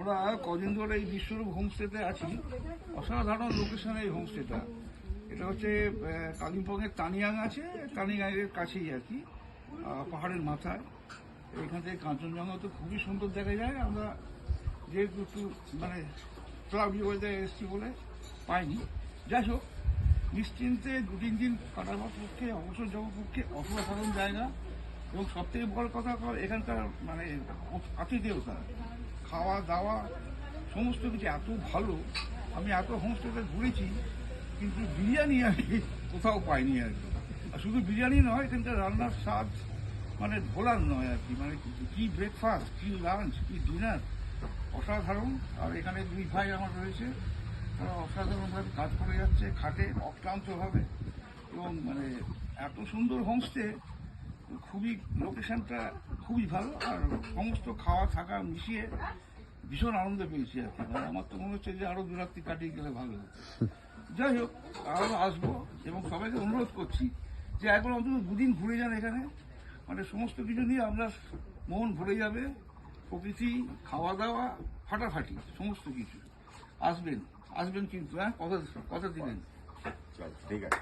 আমরা কদিন ধরে এই বিশ্বরূপ হোমস্টেতে আছি। অসাধারণ লোকেশনে এই হোমস্টেটা। এটা হচ্ছে কালিম্পংয়ের তানিয়াং আছে, তানিয়াংয়ের কাছেই আর কি, পাহাড়ের মাথায়। এখান থেকে কাঞ্চনজঙ্ঘা তো খুবই সুন্দর দেখা যায়। আমরা যেহেতু একটু মানে ক্লাউডি ওয়েদারে এসেছি বলে পাইনি। যাই হোক, নিশ্চিন্তে 2-3 দিন কাটাবার পক্ষে, অবসর যাওয়ার পক্ষে অসাধারণ জায়গা। এবং সবথেকে বড় কথা এখানকার মানে আতিথেয়তা, খাওয়া দাওয়া সমস্ত কিছু এত ভালো। আমি এত হোমস্টেতে ঘুরেছি, কিন্তু বিরিয়ানি আমি কোথাও পাইনি আর কি। আর শুধু বিরিয়ানি নয়, এখানকার রান্নার স্বাদ মানে ভোলার নয় আর কি। মানে কি ব্রেকফাস্ট, কি লাঞ্চ, কি ডিনার, অসাধারণ। আর এখানে 2 ভাই আমার রয়েছে, তারা অসাধারণভাবে কাজ করে যাচ্ছে, খাটে অক্লান্তভাবে। এবং মানে এত সুন্দর হোমস্টে, খুবই লোকেশনটা খুবই ভালো। আর সমস্ত খাওয়া থাকা মিশিয়ে ভীষণ আনন্দ পেয়েছি আর কি। মানে আমার তো মনে হচ্ছে যে আরো 2 রাত্রি কাটিয়ে গেলে ভালো হতো। যাই হোক, আরো আসবো এবং সবাইকে অনুরোধ করছি যে একবার অন্তত 2 দিন ঘুরে যান এখানে। মানে সমস্ত কিছু নিয়ে আপনার মন ভরে যাবে। প্রকৃতি, খাওয়া দাওয়া ফাটাফাটি সমস্ত কিছু। আসবেন কিন্তু, হ্যাঁ, কথা দিলেন। চল, ঠিক আছে।